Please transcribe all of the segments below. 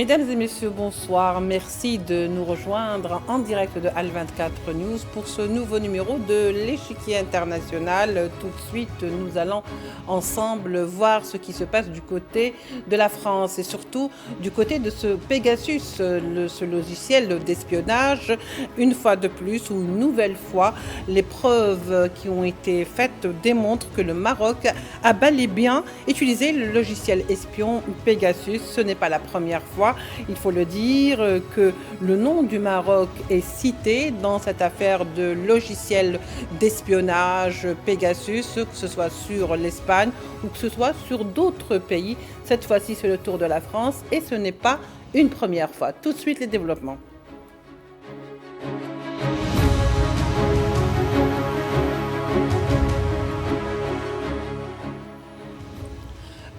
Mesdames et messieurs, bonsoir. Merci de nous rejoindre en direct de Al24 News pour ce nouveau numéro de l'échiquier international. Tout de suite, nous allons ensemble voir ce qui se passe du côté de la France et surtout du côté de ce Pegasus, ce logiciel d'espionnage. Une fois de plus ou une nouvelle fois, les preuves qui ont été faites démontrent que le Maroc a bel et bien utilisé le logiciel espion Pegasus. Ce n'est pas la première fois. Il faut le dire que le nom du Maroc est cité dans cette affaire de logiciel d'espionnage Pegasus, que ce soit sur l'Espagne ou que ce soit sur d'autres pays. Cette fois-ci, c'est le tour de la France et ce n'est pas une première fois. Tout de suite, les développements.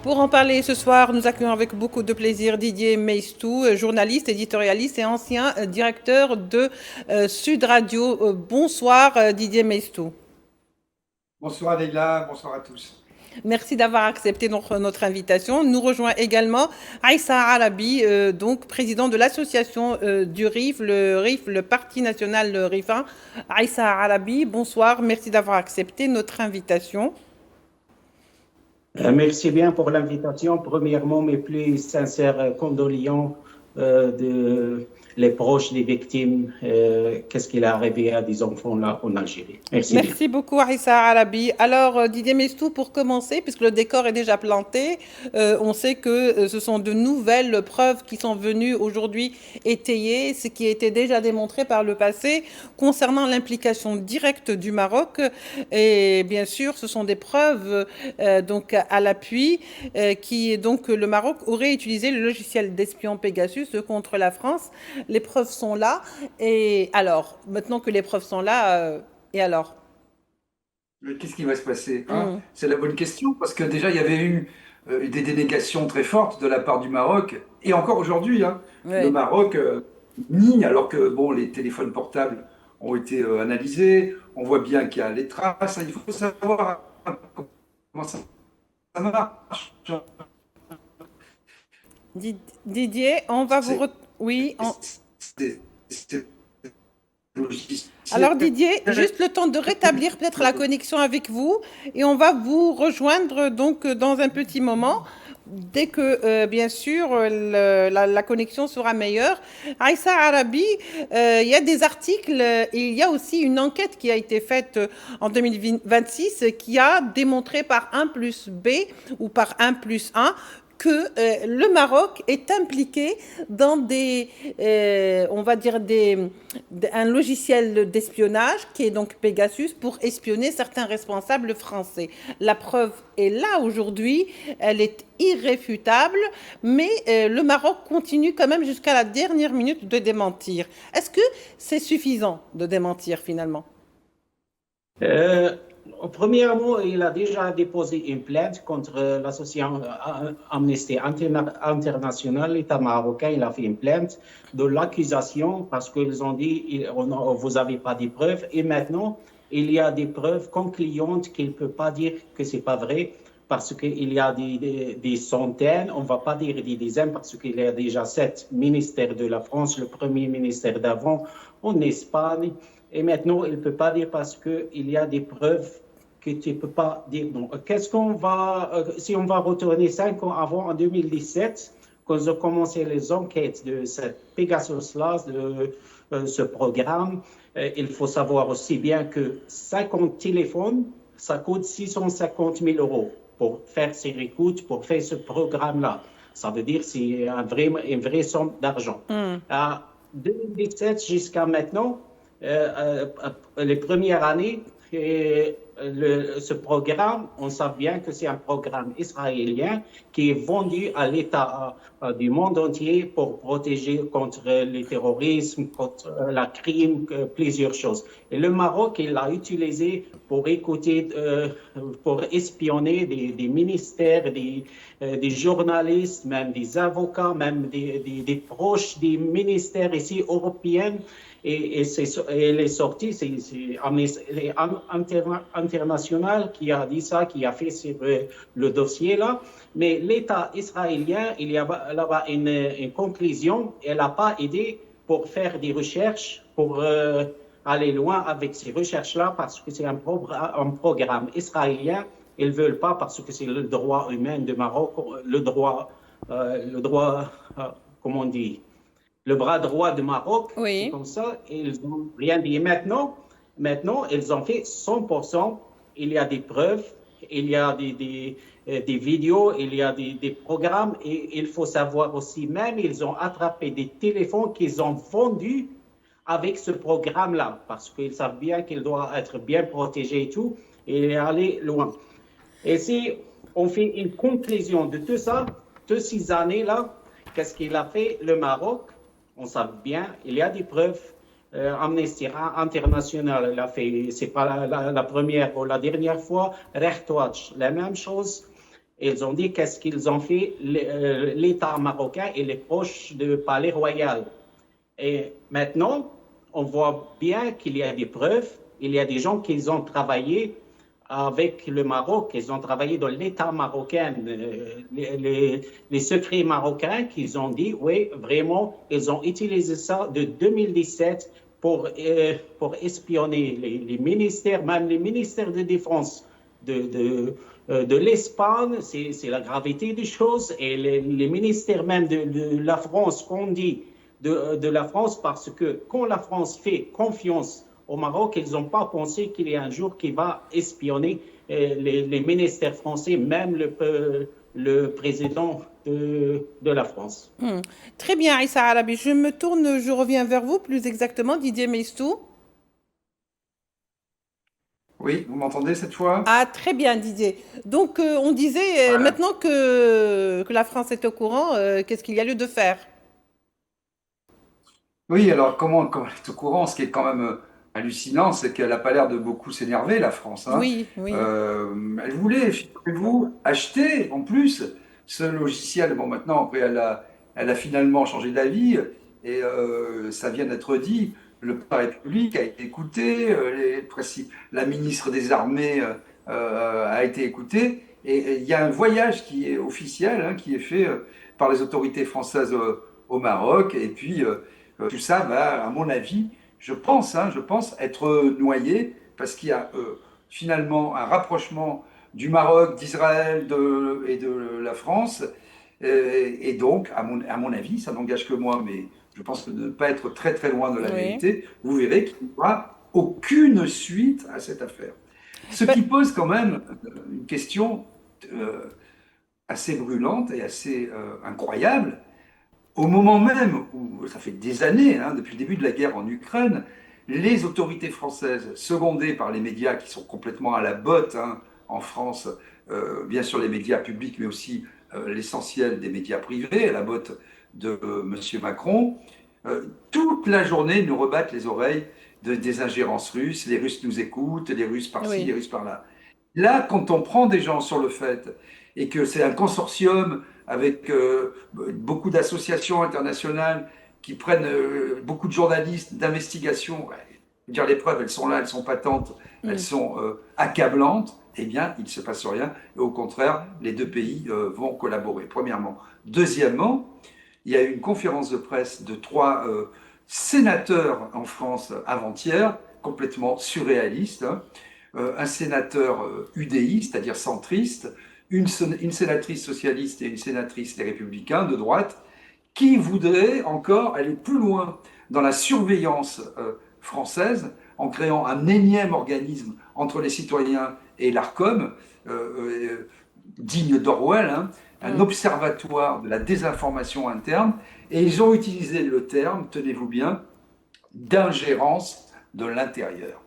Pour en parler ce soir, nous accueillons avec beaucoup de plaisir Didier Meistou, journaliste, éditorialiste et ancien directeur de Sud Radio. Bonsoir Didier Meistou. Bonsoir Leïla, bonsoir à tous. Merci d'avoir accepté notre invitation. Nous rejoint également Aïssa Arabi, donc président de l'association du RIF, le Parti national le RIF1. Aïssa Arabi, bonsoir, merci d'avoir accepté notre invitation. Merci bien pour l'invitation. Premièrement, mes plus sincères condoléances de les proches des victimes. Qu'est-ce qu'il est arrivé à des enfants là en Algérie. Merci beaucoup, Aïssa Arabi. Alors, Didier Meistou, pour commencer, puisque le décor est déjà planté, on sait que ce sont de nouvelles preuves qui sont venues aujourd'hui étayer ce qui était déjà démontré par le passé concernant l'implication directe du Maroc. Et bien sûr, ce sont des preuves donc à l'appui qui donc le Maroc aurait utilisé le logiciel d'espion Pegasus contre la France. Les preuves sont là. Et alors, maintenant que les preuves sont là, et alors? Qu'est-ce qui va se passer C'est la bonne question, parce que déjà, il y avait eu des dénégations très fortes de la part du Maroc, et encore aujourd'hui, le Maroc nie, alors que bon, les téléphones portables ont été analysés, on voit bien qu'il y a les traces, il faut savoir comment ça marche. Didier, on va vous... Oui. Alors Didier, juste le temps de rétablir peut-être la connexion avec vous et on va vous rejoindre donc dans un petit moment dès que bien sûr la connexion sera meilleure. Aïssa Arabi, il y a des articles et il y a aussi une enquête qui a été faite en 2026 qui a démontré par 1 plus B ou par 1 plus 1 que le Maroc est impliqué dans on va dire un logiciel d'espionnage qui est donc Pegasus pour espionner certains responsables français. La preuve est là aujourd'hui, elle est irréfutable, mais le Maroc continue quand même jusqu'à la dernière minute de démentir. Est-ce que c'est suffisant de démentir finalement? Premièrement, il a déjà déposé une plainte contre l'association Amnesty International, l'État marocain. Il a fait une plainte de l'accusation parce qu'ils ont dit vous n'avez pas de preuves. Et maintenant, il y a des preuves concluantes qu'il ne peut pas dire que ce n'est pas vrai parce qu'il y a des centaines, on ne va pas dire des dizaines parce qu'il y a déjà 7 ministères de la France, le premier ministère d'avant en Espagne. Et maintenant, il ne peut pas dire parce qu'il y a des preuves que tu ne peux pas dire non. Qu'est-ce qu'on va, si on va retourner 5 ans avant, en 2017, quand ont commencé les enquêtes de cette Pegasus-là, de ce programme, il faut savoir aussi bien que 50 téléphones, ça coûte 650 000 € pour faire ces écoutes, pour faire ce programme-là. Ça veut dire que c'est une vraie somme d'argent. À 2017 jusqu'à maintenant, les premières années, ce programme, on sait bien que c'est un programme israélien qui est vendu à l'État du monde entier pour protéger contre le terrorisme, contre la crime, plusieurs choses. Et le Maroc, il l'a utilisé pour écouter, pour espionner des ministères, des journalistes, même des avocats, même des proches des ministères ici européens. Et les sorties, c'est Amnesty international qui a dit ça, qui a fait sur le dossier là. Mais l'État israélien, il y a là-bas une conclusion, elle n'a pas aidé pour faire des recherches, pour aller loin avec ces recherches-là, parce que c'est un programme israélien. Ils ne veulent pas parce que c'est le droit humain de Maroc, le droit comment on dit, le bras droit de Maroc, Oui. c'est comme ça. Ils n'ont rien dit. Maintenant, ils ont fait 100%. Il y a des preuves, il y a des vidéos, il y a des programmes. Et il faut savoir aussi, même, ils ont attrapé des téléphones qu'ils ont vendus avec ce programme-là, parce qu'ils savent bien qu'il doit être bien protégé et tout, et aller loin. Et si on fait une conclusion de tout ça, de ces années-là, qu'est-ce qu'il a fait le Maroc? On sait bien, il y a des preuves. Amnesty International l'a fait, c'est pas la première ou la dernière fois. Recht Watch, la même chose. Ils ont dit qu'est-ce qu'ils ont fait. L'État marocain, il est proche du Palais Royal. Et maintenant, on voit bien qu'il y a des preuves. Il y a des gens qui ont travaillé avec le Maroc, ils ont travaillé dans l'État marocain, les secrets marocains qui ont dit, oui, vraiment, ils ont utilisé ça de 2017 pour espionner les ministères, même les ministères de défense de l'Espagne, c'est la gravité des choses, et les ministères même de la France, qu'on dit de la France, parce que quand la France fait confiance au Maroc, ils n'ont pas pensé qu'il y a un jour qui va espionner les ministères français, même le président de la France. Très bien, Issa Arabi. Je reviens vers vous, plus exactement, Didier Meistou. Oui, vous m'entendez cette fois? Ah, très bien, Didier. Donc, on disait, Voilà. maintenant que la France est au courant, qu'est-ce qu'il y a lieu de faire? Oui, alors comment elle est au courant? Ce qui est quand même hallucinant, c'est qu'elle n'a pas l'air de beaucoup s'énerver, la France, hein. Oui, oui. Elle voulait, figurez-vous, acheter en plus ce logiciel. Bon, maintenant, après, elle a finalement changé d'avis et ça vient d'être dit. Le président de la République a été écouté, la ministre des Armées a été écoutée. Et il y a un voyage qui est officiel, hein, qui est fait par les autorités françaises au Maroc. Et puis, tout ça va, à mon avis, je pense être noyé parce qu'il y a finalement un rapprochement du Maroc, d'Israël et de la France. Et donc, à mon avis, ça n'engage que moi, mais je pense de ne pas être très très loin de la Oui. vérité, vous verrez qu'il n'y aura aucune suite à cette affaire. Ce Ben, qui pose quand même une question assez brûlante et assez incroyable. Au moment même où, ça fait des années, hein, depuis le début de la guerre en Ukraine, les autorités françaises, secondées par les médias qui sont complètement à la botte, hein, en France, bien sûr les médias publics, mais aussi l'essentiel des médias privés, à la botte de M. Macron, toute la journée nous rebattent les oreilles des ingérences russes. Les Russes nous écoutent, les Russes par-ci, oui. les Russes par-là. Là, quand on prend des gens sur le fait et que c'est un consortium avec beaucoup d'associations internationales qui prennent beaucoup de journalistes d'investigation, dire les preuves, elles sont là, elles sont patentes, elles sont accablantes, eh bien, il ne se passe rien. Et au contraire, les deux pays vont collaborer, premièrement. Deuxièmement, il y a eu une conférence de presse de 3 sénateurs en France avant-hier, complètement surréaliste, hein. Un sénateur UDI, c'est-à-dire centriste, une sénatrice socialiste et une sénatrice des Républicains de droite, qui voudraient encore aller plus loin dans la surveillance française en créant un énième organisme entre les citoyens et l'ARCOM, digne d'Orwell, hein, un observatoire de la désinformation interne, et ils ont utilisé le terme, tenez-vous bien, d'ingérence de l'intérieur.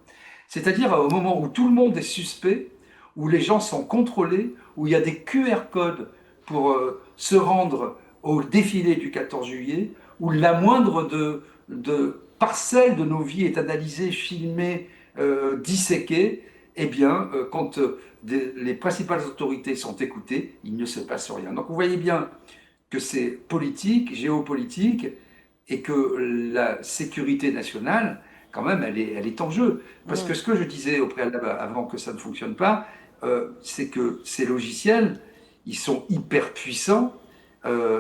C'est-à-dire au moment où tout le monde est suspect, où les gens sont contrôlés, où il y a des QR codes pour se rendre au défilé du 14 juillet, où la moindre de parcelle de nos vies est analysée, filmée, disséquée, eh bien, quand les principales autorités sont écoutées, il ne se passe rien. Donc vous voyez bien que c'est politique, géopolitique, et que la sécurité nationale, quand même, elle est en jeu. Parce que ce que je disais au préalable avant que ça ne fonctionne pas, c'est que ces logiciels, ils sont hyper puissants,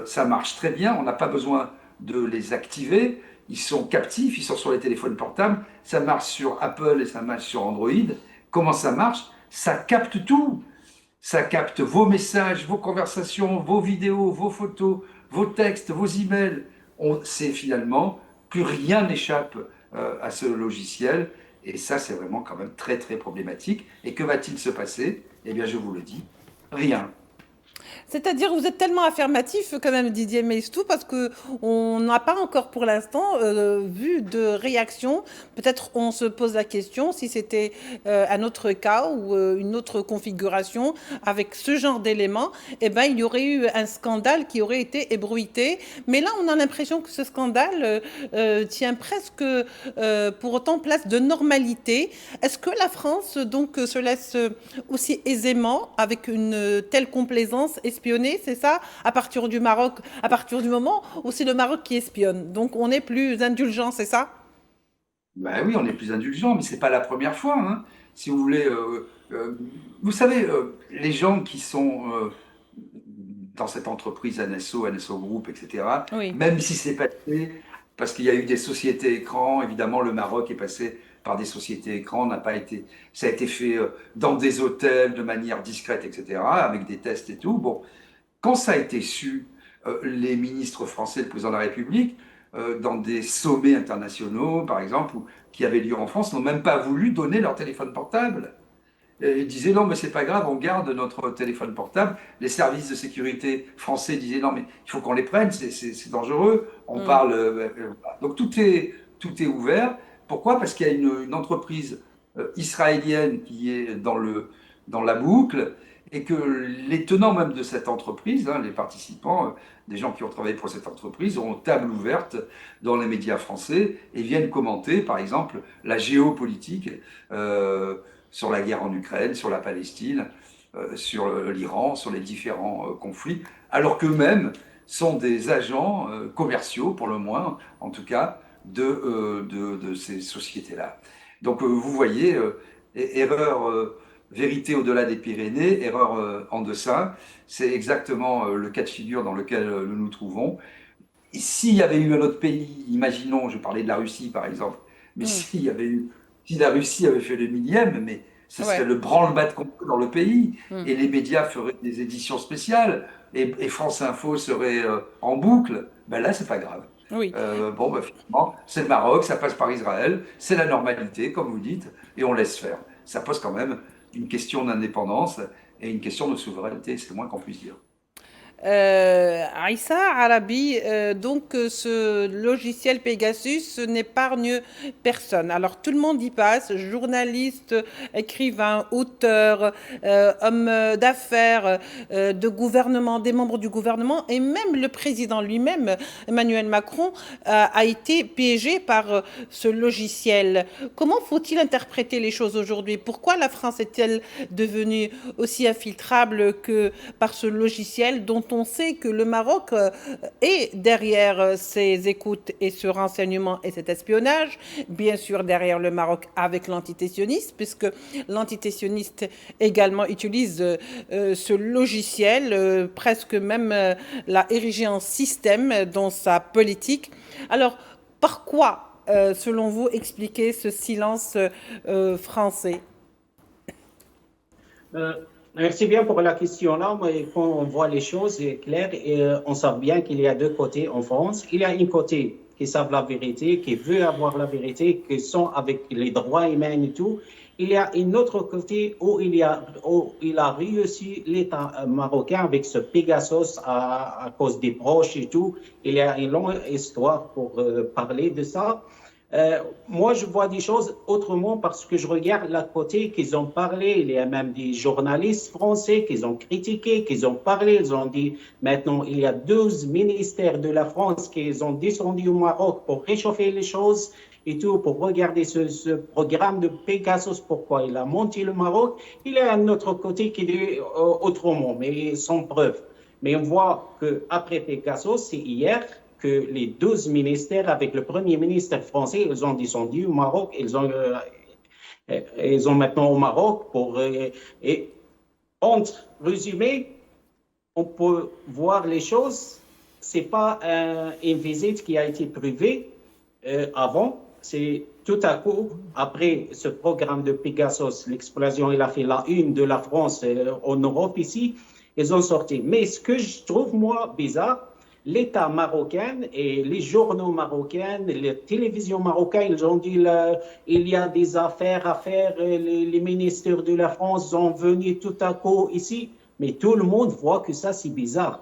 ça marche très bien, on n'a pas besoin de les activer, ils sont captifs, ils sont sur les téléphones portables, ça marche sur Apple et ça marche sur Android. Comment ça marche? Ça capte tout. Ça capte vos messages, vos conversations, vos vidéos, vos photos, vos textes, vos emails. C'est finalement, plus rien n'échappe à ce logiciel. Et ça, c'est vraiment quand même très, très problématique. Et que va-t-il se passer? Eh bien, je vous le dis, rien. C'est-à-dire, vous êtes tellement affirmatif quand même, Didier Maistou, parce que on n'a pas encore pour l'instant vu de réaction. Peut-être on se pose la question si c'était un autre cas ou une autre configuration avec ce genre d'éléments, eh ben, il y aurait eu un scandale qui aurait été ébruité. Mais là, on a l'impression que ce scandale tient presque pour autant place de normalité. Est-ce que la France donc se laisse aussi aisément, avec une telle complaisance, espionner, c'est ça, à partir du Maroc, à partir du moment où c'est le Maroc qui espionne? Donc on est plus indulgent, c'est ça? Ben oui, on est plus indulgent, mais c'est pas la première fois, hein. Si vous voulez, vous savez, les gens qui sont dans cette entreprise NSO Group, etc., Oui. même si c'est passé, parce qu'il y a eu des sociétés écrans, évidemment, le Maroc est passé par des sociétés écrans, n'a pas été, ça a été fait dans des hôtels de manière discrète, etc., avec des tests et tout. Bon, quand ça a été su, les ministres français, le président de la République, dans des sommets internationaux, par exemple, qui avaient lieu en France, n'ont même pas voulu donner leur téléphone portable. Ils disaient non, mais c'est pas grave, on garde notre téléphone portable. Les services de sécurité français disaient non, mais il faut qu'on les prenne, c'est dangereux. On parle. Donc tout est ouvert. Pourquoi? Parce qu'il y a une entreprise israélienne qui est dans la boucle et que les tenants même de cette entreprise, hein, les participants, des gens qui ont travaillé pour cette entreprise, ont table ouverte dans les médias français et viennent commenter, par exemple, la géopolitique. Sur la guerre en Ukraine, sur la Palestine, sur l'Iran, sur les différents conflits, alors qu'eux-mêmes sont des agents commerciaux, pour le moins, en tout cas, de ces sociétés-là. Donc vous voyez, erreur, vérité au-delà des Pyrénées, erreur en deçà, c'est exactement le cas de figure dans lequel nous nous trouvons. Et s'il y avait eu un autre pays, imaginons, je parlais de la Russie par exemple, mais s'il y avait eu si la Russie avait fait le millième, mais ce serait le branle-bas de combat dans le pays. Et les médias feraient des éditions spéciales. Et France Info serait en boucle. Ben là, c'est pas grave. Oui. Bon, ben, finalement, c'est le Maroc, ça passe par Israël. C'est la normalité, comme vous dites. Et on laisse faire. Ça pose quand même une question d'indépendance et une question de souveraineté. C'est le moins qu'on puisse dire. Aïssa Arabi, donc ce logiciel Pegasus n'épargne personne. Alors tout le monde y passe, journalistes, écrivains, auteurs, hommes d'affaires, de gouvernement, des membres du gouvernement et même le président lui-même, Emmanuel Macron, a été piégé par ce logiciel. Comment faut-il interpréter les choses aujourd'hui? Pourquoi la France est-elle devenue aussi infiltrable que par ce logiciel dont on sait que le Maroc est derrière ces écoutes et ce renseignement et cet espionnage, bien sûr derrière le Maroc avec l'antitessionniste, puisque l'antitessionniste également utilise ce logiciel, presque même l'a érigé en système dans sa politique. Alors, par quoi, selon vous, expliquer ce silence français? Merci bien pour la question là, mais quand on voit les choses, c'est clair, et on sait bien qu'il y a deux côtés en France. Il y a un côté qui savent la vérité, qui veut avoir la vérité, qui sont avec les droits humains et tout. Il y a un autre côté où il a réussi l'État marocain avec ce Pegasus à cause des proches et tout. Il y a une longue histoire pour parler de ça. Moi, je vois des choses autrement parce que je regarde la côté qu'ils ont parlé. Il y a même des journalistes français qui ont critiqué, qui ont parlé. Ils ont dit maintenant, il y a 12 ministères de la France qui ont descendu au Maroc pour réchauffer les choses et tout, pour regarder ce programme de Pegasus, pourquoi il a menti le Maroc. Il y a un autre côté qui dit autrement, mais sans preuve. Mais on voit qu'après Pegasus, c'est hier, que les 12 ministères avec le Premier ministre français, ils ont descendu au Maroc, ils ont maintenant au Maroc et entre résumé, on peut voir les choses. C'est pas une visite qui a été privée avant. C'est tout à coup, après ce programme de Pegasus, l'explosion, il a fait la une de la France en Europe ici, ils ont sorti. Mais ce que je trouve, moi, bizarre, l'État marocain et les journaux marocains, les télévisions marocaines, ils ont dit il y a des affaires à faire, les ministres de la France sont venus tout à coup ici, mais tout le monde voit que ça, c'est bizarre.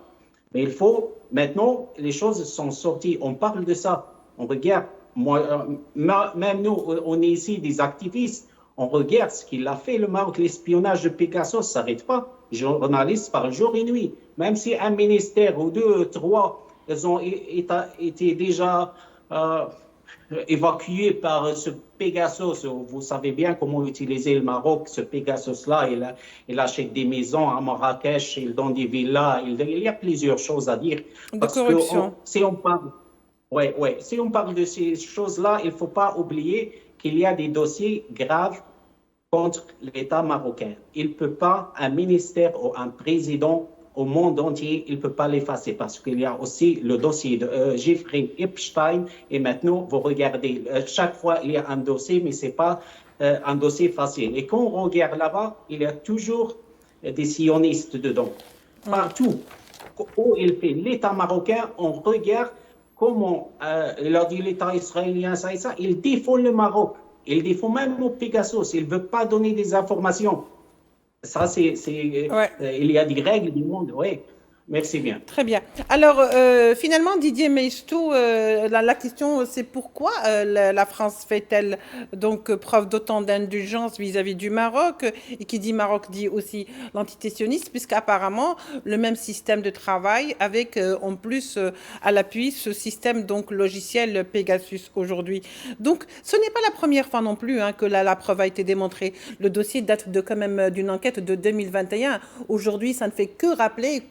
Mais il faut, maintenant, les choses sont sorties, on parle de ça, on regarde. Moi, même nous, on est ici des activistes, on regarde ce qu'il a fait le Maroc, l'espionnage de Pegasus ne s'arrête pas. Les journalistes parlent jour et nuit. Même si un ministère ou deux, trois, ils ont été déjà évacués par ce Pegasus. Vous savez bien comment utiliser le Maroc, ce Pegasus-là. Il achète des maisons à Marrakech, il donne des villas. Il y a plusieurs choses à dire. De corruption. Si on parle... Si on parle de ces choses-là, il ne faut pas oublier qu'il y a des dossiers graves contre l'État marocain. Il ne peut pas, un ministère ou un président au monde entier, il ne peut pas l'effacer parce qu'il y a aussi le dossier de Jeffrey Epstein et maintenant, vous regardez, chaque fois il y a un dossier, mais ce n'est pas un dossier facile. Et quand on regarde là-bas, il y a toujours des sionistes dedans. Partout où il fait l'État marocain, on regarde comment il a dit l'État israélien, ça et ça, il défend le Maroc. Il défend même au Pegasus. Il ne veut pas donner des informations. Ça, il y a des règles du monde. Oui, merci bien. Très bien. Alors, finalement, Didier Meistou, la question, c'est pourquoi la France fait-elle donc preuve d'autant d'indulgence vis-à-vis du Maroc? Et qui dit Maroc dit aussi l'antité-sioniste, puisqu'apparemment, le même système de travail avec, en plus, à l'appui, ce système donc logiciel Pegasus aujourd'hui. Donc, ce n'est pas la première fois non plus que la preuve a été démontrée. Le dossier date quand même d'une enquête de 2021. Aujourd'hui, ça ne fait que rappeler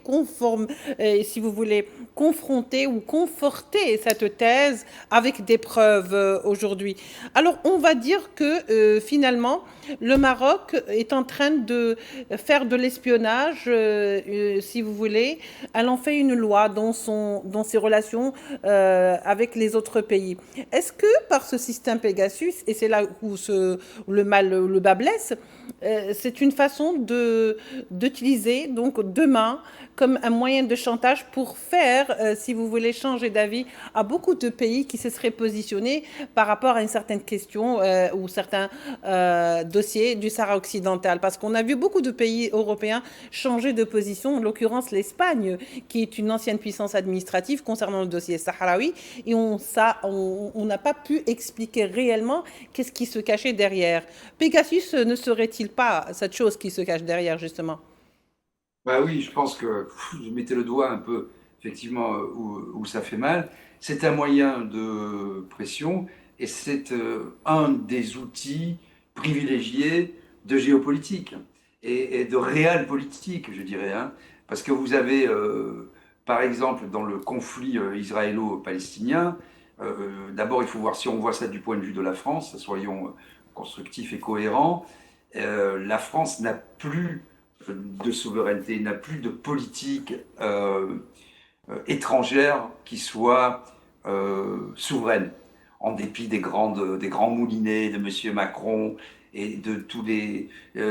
si vous voulez, confronter ou conforter cette thèse avec des preuves aujourd'hui. Alors, on va dire que finalement, le Maroc est en train de faire de l'espionnage, si vous voulez. Elle en fait une loi dans ses relations avec les autres pays. Est-ce que par ce système Pegasus, et c'est là où le bas blesse, c'est une façon d'utiliser donc demain comme un moyen de chantage pour faire, si vous voulez, changer d'avis à beaucoup de pays qui se seraient positionnés par rapport à une certaine question ou certains dossiers du Sahara occidental. Parce qu'on a vu beaucoup de pays européens changer de position, en l'occurrence l'Espagne, qui est une ancienne puissance administrative concernant le dossier sahraoui, et on n'a pas pu expliquer réellement qu'est-ce qui se cachait derrière. Pegasus ne serait-il pas cette chose qui se cache derrière, justement? Bah oui, je pense que vous mettez le doigt un peu, effectivement, où ça fait mal. C'est un moyen de pression et c'est un des outils privilégiés de géopolitique et de réel politique, je dirais. Parce que vous avez, par exemple, dans le conflit israélo-palestinien, d'abord, il faut voir si on voit ça du point de vue de la France, soyons constructifs et cohérents. La France n'a plus de souveraineté, n'a plus de politique étrangère qui soit souveraine, en dépit des grands moulinets de M. Macron et de tous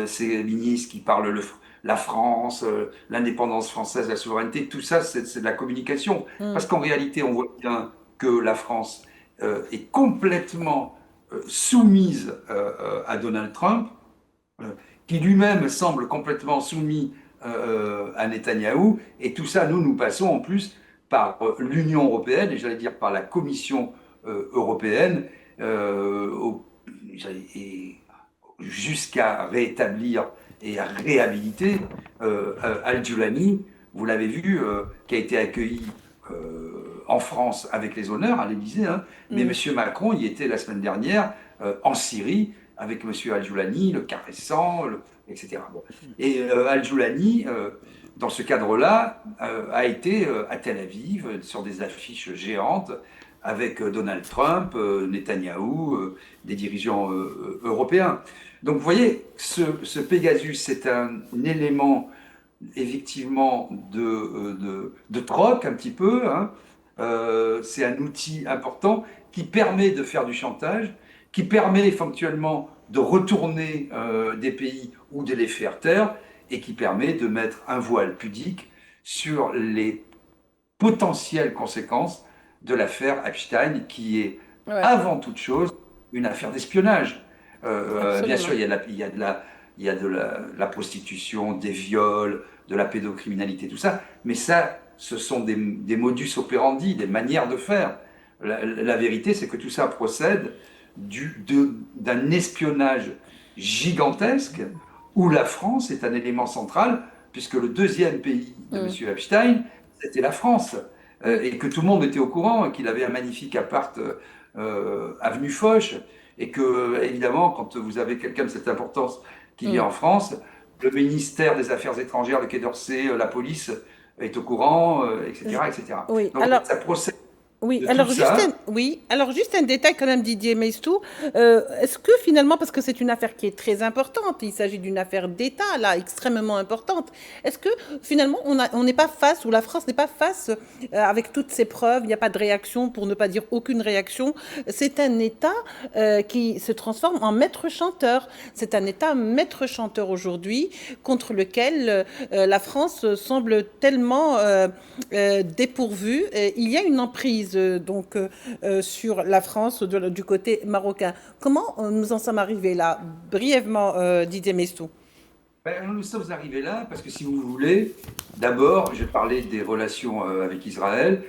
ces ministres qui parlent la France, l'indépendance française, la souveraineté, tout ça, c'est de la communication. Parce qu'en réalité, on voit bien que la France est complètement soumise à Donald Trump, qui lui-même semble complètement soumis à Netanyahou. Et tout ça, nous passons en plus par l'Union européenne, et j'allais dire par la Commission européenne, jusqu'à rétablir et à réhabiliter Al-Julani, vous l'avez vu, qui a été accueilli en France avec les honneurs à l'Élysée, mais M. Macron y était la semaine dernière en Syrie, avec M. Al-Julani, le caressant, etc. Bon. Et Al-Julani, dans ce cadre-là, a été à Tel Aviv, sur des affiches géantes, avec Donald Trump, Netanyahou, des dirigeants européens. Donc vous voyez, ce Pegasus, c'est un élément effectivement de troc un petit peu, hein. C'est un outil important qui permet de faire du chantage, qui permet éventuellement de retourner des pays ou de les faire taire, et qui permet de mettre un voile pudique sur les potentielles conséquences de l'affaire Epstein, qui est avant toute chose une affaire d'espionnage. Bien sûr, il y a de la prostitution, des viols, de la pédocriminalité, tout ça, mais ça, ce sont des modus operandi, des manières de faire. La vérité, c'est que tout ça procède d'un espionnage gigantesque où la France est un élément central, puisque le deuxième pays de M. Epstein, c'était la France, et que tout le monde était au courant, qu'il avait un magnifique appart avenue Foch, et que, évidemment, quand vous avez quelqu'un de cette importance qu'il y a en France, le ministère des Affaires étrangères, le Quai d'Orsay, la police est au courant, etc., etc. Oui, donc alors... ça procède. Oui, alors juste un détail quand même, Didier Maistou. Est-ce que finalement, parce que c'est une affaire qui est très importante, il s'agit d'une affaire d'État, là, extrêmement importante, est-ce que finalement on n'est pas face, ou la France n'est pas face, avec toutes ces preuves, il n'y a pas de réaction, pour ne pas dire aucune réaction, c'est un État qui se transforme en maître chanteur. C'est un État maître chanteur aujourd'hui, contre lequel la France semble tellement dépourvue. Il y a une emprise donc sur la France du côté marocain. Comment nous en sommes arrivés là? Brièvement, Didier Maistou. Nous sommes arrivés là parce que, si vous voulez, d'abord, je parlais des relations avec Israël.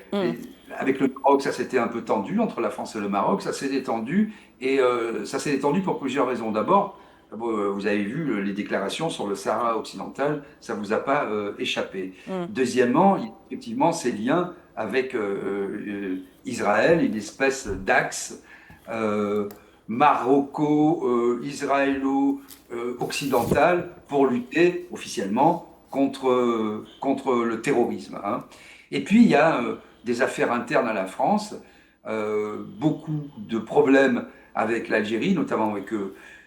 Avec le Maroc, ça s'était un peu tendu, entre la France et le Maroc, ça s'est détendu, et ça s'est détendu pour plusieurs raisons. D'abord, vous avez vu les déclarations sur le Sahara occidental, ça ne vous a pas échappé. Deuxièmement, effectivement, ces liens avec Israël, une espèce d'axe maroco-israélo-occidental pour lutter officiellement contre le terrorisme, hein. Et puis, il y a des affaires internes à la France, beaucoup de problèmes avec l'Algérie, notamment avec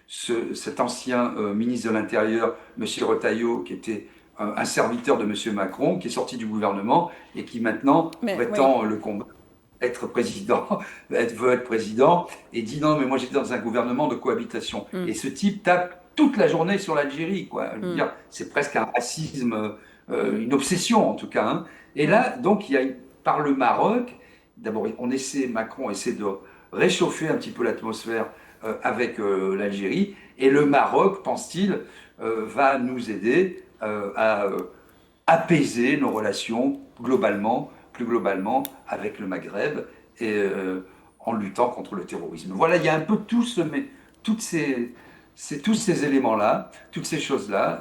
cet ancien ministre de l'Intérieur, M. Retailleau, qui était un serviteur de M. Macron, qui est sorti du gouvernement et qui maintenant prétend le combattre, être président, veut être président, et dit non, mais moi j'étais dans un gouvernement de cohabitation. Et ce type tape toute la journée sur l'Algérie, quoi. Je veux dire, c'est presque un racisme, une obsession en tout cas, hein. Et là, donc, il y a par le Maroc, d'abord, Macron essaie de réchauffer un petit peu l'atmosphère avec l'Algérie, et le Maroc, pense-t-il, va nous aider à apaiser nos relations plus globalement avec le Maghreb, et en luttant contre le terrorisme. Voilà, il y a un peu tous ces éléments-là, toutes ces choses-là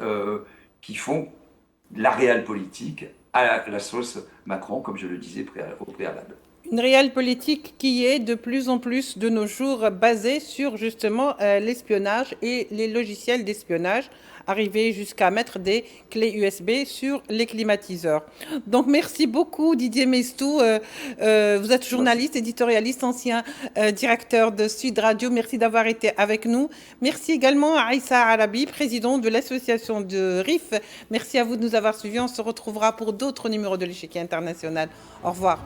qui font la réelle politique à la sauce Macron, comme je le disais au préalable. Une réelle politique qui est de plus en plus de nos jours basée sur justement l'espionnage et les logiciels d'espionnage, arriver jusqu'à mettre des clés USB sur les climatiseurs. Donc merci beaucoup Didier Maistou, vous êtes journaliste, éditorialiste, ancien directeur de Sud Radio, merci d'avoir été avec nous. Merci également à Aïssa Arabi, président de l'association de RIF. Merci à vous de nous avoir suivis, on se retrouvera pour d'autres numéros de l'Échiquier international. Au revoir.